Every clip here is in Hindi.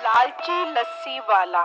लालची लस्सी वाला।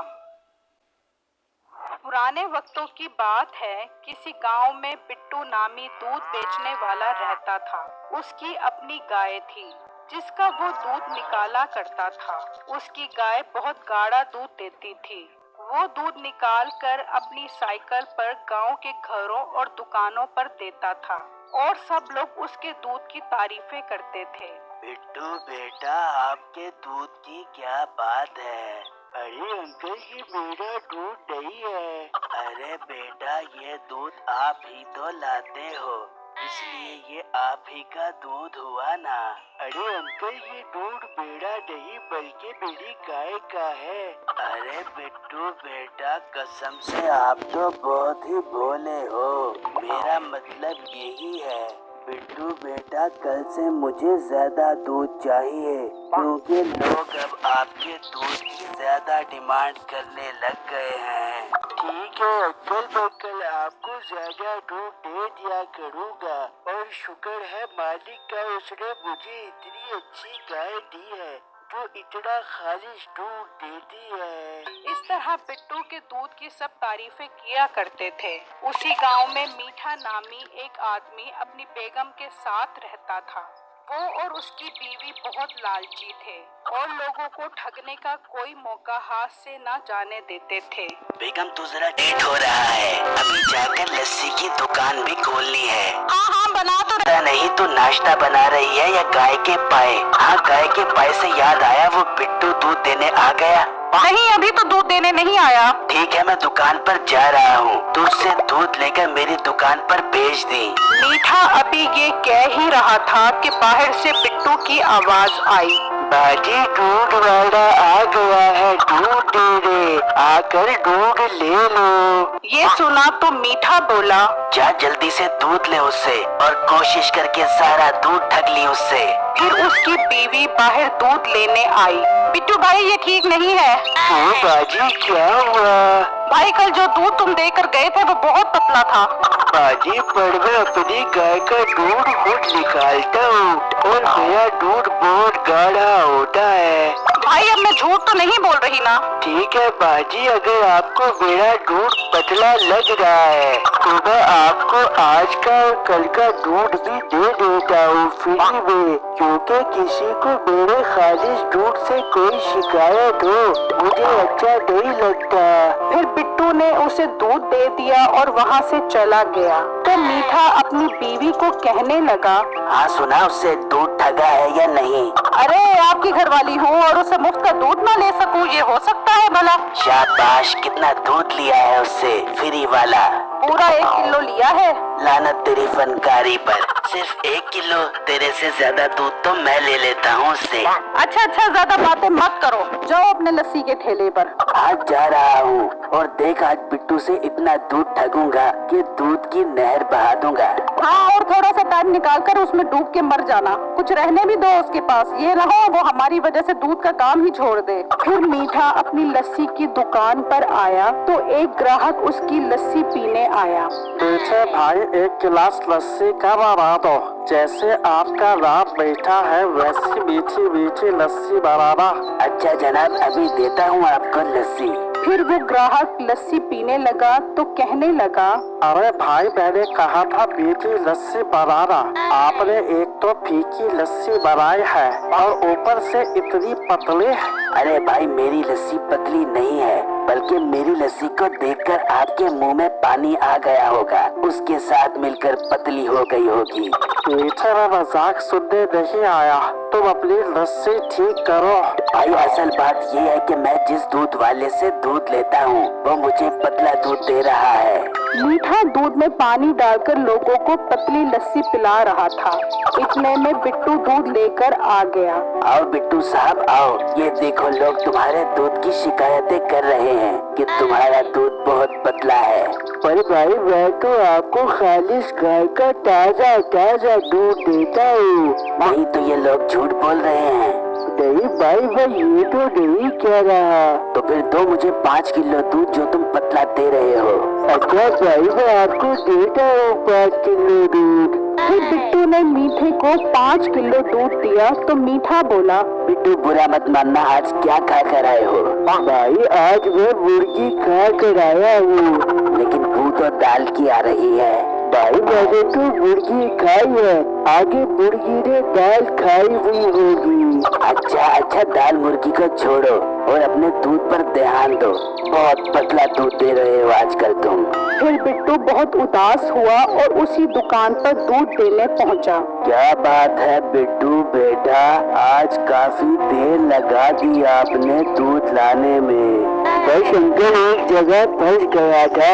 पुराने वक्तों की बात है, किसी गांव में बिट्टू नामी दूध बेचने वाला रहता था। उसकी अपनी गाय थी जिसका वो दूध निकाला करता था। उसकी गाय बहुत गाढ़ा दूध देती थी। वो दूध निकाल कर अपनी साइकिल पर गांव के घरों और दुकानों पर देता था और सब लोग उसके दूध की तारीफें करते थे। बिट्टू बेटा, आपके दूध की क्या बात है? अरे अंकल, ये मेरा दूध नहीं है। अरे बेटा, ये दूध आप ही तो लाते हो, इसलिए ये आप ही का दूध हुआ ना। अरे अंकल, ये दूध मेरा नहीं बल्कि मेरी गाय का है। अरे बिट्टू बेटा, कसम से आप तो बहुत ही भोले हो। मेरा मतलब यही है बिट्टू बेटा, कल से मुझे ज्यादा दूध चाहिए क्योंकि लोग अब आपके दूध की ज्यादा डिमांड करने लग गए हैं। ठीक है अंकल, मैं कल आपको ज्यादा दूध दे दिया करूँगा। और शुक्र है मालिक का, उसने मुझे इतनी अच्छी गाय दी है जो इतना खालिश दूध देती है। इस तरह बिट्टू के दूध की सब तारीफें किया करते थे। उसी गांव में मीठा नामी एक आदमी अपनी बेगम के साथ रहता था। वो और उसकी बीवी बहुत लालची थे और लोगों को ठगने का कोई मौका हाथ से न जाने देते थे। बेगम, तू जरा लेट हो रहा है, अभी जाकर लस्सी की दुकान भी खोलनी है। हाँ, बना तो नहीं, तू नाश्ता बना रही है या गाय के पाए? हाँ, गाय के पाए से याद आया, वो बिट्टू दूध देने आ गया? नहीं, अभी तो दूध देने नहीं आया। ठीक है, मैं दुकान पर जा रहा हूँ, तू उससे दूध लेकर मेरी दुकान पर भेज दी। मीठा अभी ये कह ही रहा था कि बाहर से बिट्टू की आवाज आई। बाजी, दूध वाला आ गया है, दूध दे दे, आकर दूध ले लो। ये सुना तो मीठा बोला, जा जल्दी से दूध ले उससे, और कोशिश करके सारा दूध ठग ली उससे। फिर उसकी बीवी बाहर दूध लेने आई। बिट्टू भाई, ये ठीक नहीं है। क्यों बाजी, क्या हुआ? भाई, कल जो दूध तुम देकर गए थे वो बहुत पतला था। बाजी, पर मैं अपनी गाय का दूध खुद निकालता हूँ और मेरा दूध बहुत गाढ़ा होता है। भाई, अब मैं झूठ तो नहीं बोल रही ना? ठीक है बाजी, अगर आपको मेरा दूध पतला लग रहा है तो मैं आपको आज का और कल का दूध भी दे देता हूँ फ्री में, क्योंकि किसी को मेरे खालिश दूध से कोई शिकायत हो मुझे अच्छा नहीं लगता। फिर बिट्टू ने उसे दूध दे दिया और वहाँ से चला गया। तो मीठा अपनी बीवी को कहने लगा, हाँ सुना, उससे दूध ठगा है या नहीं? अरे, आपकी घरवाली हूँ और उसे मुफ्त का दूध ना ले सकूँ, ये हो सकता है भला? शाबाश, कितना दूध लिया है उससे फ्री वाला? पूरा 1 किलो लिया है। लानत तेरी फनकारी पर, सिर्फ 1 किलो? तेरे से ज्यादा दूध तो मैं ले लेता हूँ उससे। अच्छा, ज्यादा बातें मत करो, जाओ अपने लस्सी के ठेले पर। आज जा रहा हूँ और देख, आज बिट्टू से इतना दूध ठगूंगा कि दूध की नहर बहा दूंगा। हाँ, और थोड़ा सा टाइम निकाल कर उसमें डूब के मर जाना, कुछ रहने भी दो उसके पास, ये ना हो वो हमारी वजह से दूध का काम ही छोड़ दे। फिर मीठा अपनी लस्सी की दुकान पर आया तो एक ग्राहक उसकी लस्सी पीने आया। पीछे भाई 1 गिलास लस्सी का बना दो, जैसे आपका नाम मीठा है वैसी मीठी मीठी लस्सी बनाना। अच्छा जनाब, अभी देता हूँ आपको लस्सी। फिर वो ग्राहक लस्सी पीने लगा तो कहने लगा, अरे भाई, मैंने कहा था मीठी लस्सी बनाना, आपने एक तो फीकी लस्सी बनाई है और ऊपर से इतनी पतली है। अरे भाई, मेरी लस्सी पतली नहीं है, बल्कि मेरी लस्सी को देखकर आपके मुंह में पानी आ गया होगा, उसके साथ मिलकर पतली हो गई होगी। मीठे में मजाक सुनने नहीं आया, तुम अपनी लस्सी ठीक करो। भाई, असल बात ये है कि मैं जिस दूध वाले से दूध लेता हूँ वो मुझे पतला दूध दे रहा है। मीठा दूध में पानी डालकर लोगों को पतली लस्सी पिला रहा था। इतने में बिट्टू दूध लेकर आ गया। आओ बिट्टू साहब आओ, ये देखो लोग तुम्हारे दूध की शिकायतें कर रहे हैं कि तुम्हारा दूध बहुत पतला है। पर भाई, मैं तो आपको खालिश गाय का ताजा ताजा दूध देता हूँ। नहीं तो ये लोग झूठ बोल रहे हैं। नहीं भाई, मैं ये तो नहीं कह रहा। तो फिर दो मुझे 5 किलो दूध जो तुम पतला दे रहे हो। अच्छा भाई, मैं आपको देता हूँ 5 किलो दूध। फिर बिट्टू ने मीठे को 5 किलो दूध दिया तो मीठा बोला, बिट्टू बुरा मत मानना, आज क्या खा कर आए हो? भाई आज मैं मुर्गी खा कर आया हूँ। लेकिन बू तो दाल की आ रही है। भाई मैंने तो मुर्गी खाई है, आगे मुर्गी ने दाल खाई हुई होगी। अच्छा दाल मुर्गी को छोड़ो और अपने दूध पर ध्यान दो। बहुत पतला दूध दे रहे हो आजकल तुम। फिर बिट्टू बहुत उदास हुआ और उसी दुकान पर दूध देने पहुंचा। क्या बात है बिट्टू बेटा, आज काफी देर लगा दी आपने दूध लाने में। बस अंकल एक जगह फंस गया था।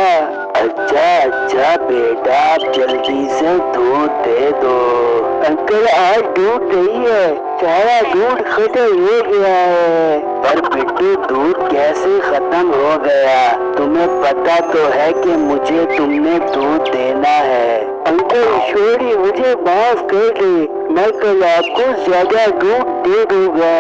अच्छा बेटा, आप जल्दी से दूध दे दो। अंकल आज दूध नहीं है, सारा दूध खत्म हो गया है। पर बिट्टू दूध कैसे खत्म हो गया? तुम्हें पता तो है कि मुझे तुमने दूध देना है। अंकल सॉरी, मुझे माफ कर दे, मैं कल आपको ज्यादा दूध दे दूंगा।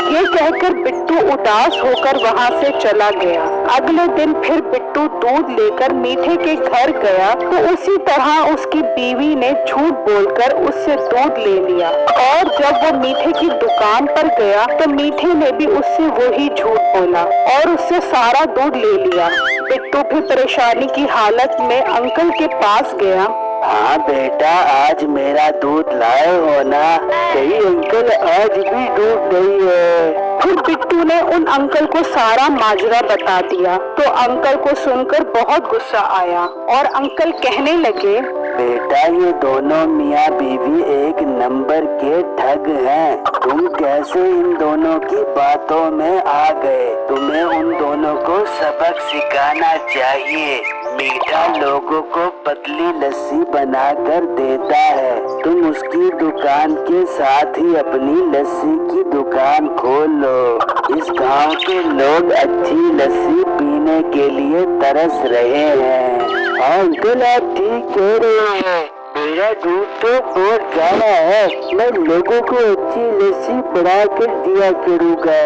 ये कहकर बिट्टू उदास होकर वहाँ से चला गया। अगले दिन फिर बिट्टू दूध लेकर मीठे के घर गया तो उसी तरह उसकी बीवी ने झूठ बोलकर उससे दूध ले लिया। और जब वो मीठे की दुकान पर गया तो मीठे ने भी उससे वही झूठ बोला और उससे सारा दूध ले लिया। बिट्टू भी परेशानी की हालत में अंकल के पास गया। हाँ बेटा, आज मेरा दूध लाए हो ना? नहीं अंकल, आज भी दूध नहीं है। फिर बिट्टू ने उन अंकल को सारा माजरा बता दिया तो अंकल को सुनकर बहुत गुस्सा आया और अंकल कहने लगे, बेटा ये दोनों मियाँ बीवी एक नंबर के ठग हैं। तुम कैसे इन दोनों की बातों में आ गए? तुम्हें उन दोनों को सबक सिखाना चाहिए। मीठा लोगों को पतली लस्सी बनाकर देता है, तुम उसकी दुकान के साथ ही अपनी लस्सी की दुकान खोल लो। इस गांव के लोग अच्छी लस्सी पीने के लिए तरस रहे हैं। अंकल आप ठीक कह रहे हैं, मेरा दूध तो बहुत गाढ़ा है, मैं लोगों को अच्छी लस्सी बना कर दिया करूँगा।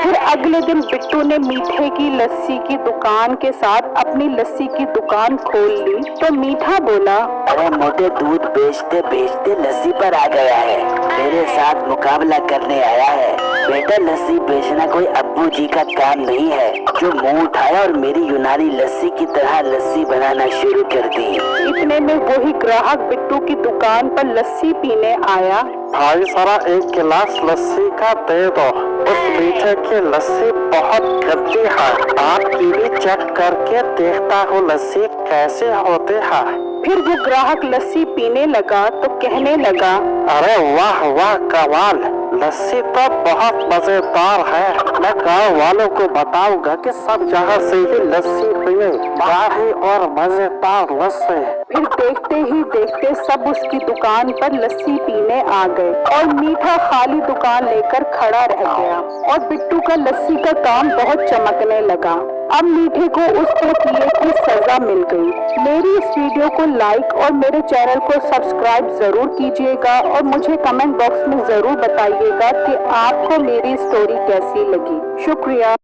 फिर अगले दिन बिट्टू ने मीठे की लस्सी की दुकान के साथ अपनी लस्सी की दुकान खोल ली तो मीठा बोला, अरे मोटे, दूध बेचते बेचते लस्सी पर आ गया है, मेरे साथ मुकाबला करने आया है। बेटा लस्सी बेचना कोई अब्बू जी का काम नहीं है जो मुंह उठाया और मेरी यूनानी लस्सी की तरह लस्सी बनाना शुरू कर दी। इतने में वही ग्राहक बिट्टू की दुकान पर लस्सी पीने आया। भाई सारा एक गिलास लस्सी का दे दो, उस मीठे की लस्सी बहुत गंदी है, आपकी भी चेक करके देखता हूँ लस्सी कैसे होती है। फिर वो ग्राहक लस्सी पीने लगा तो कहने लगा, अरे वाह वाह कमाल, लस्सी तो बहुत मजेदार है। मैं गाँव वालों को बताऊंगा कि सब जगह से ही लस्सी पिए, गाढ़ी और मजेदार लस्सी। फिर देखते ही देखते सब उसकी दुकान पर लस्सी पीने आ गए और मीठा खाली दुकान लेकर खड़ा रह गया और बिट्टू का लस्सी का काम बहुत चमकने लगा। अब मीठे को उसके किए की सजा मिल गई। मेरी इस वीडियो को लाइक और मेरे चैनल को सब्सक्राइब जरूर कीजिएगा और मुझे कमेंट बॉक्स में जरूर बताइएगा कि आपको मेरी स्टोरी कैसी लगी। शुक्रिया।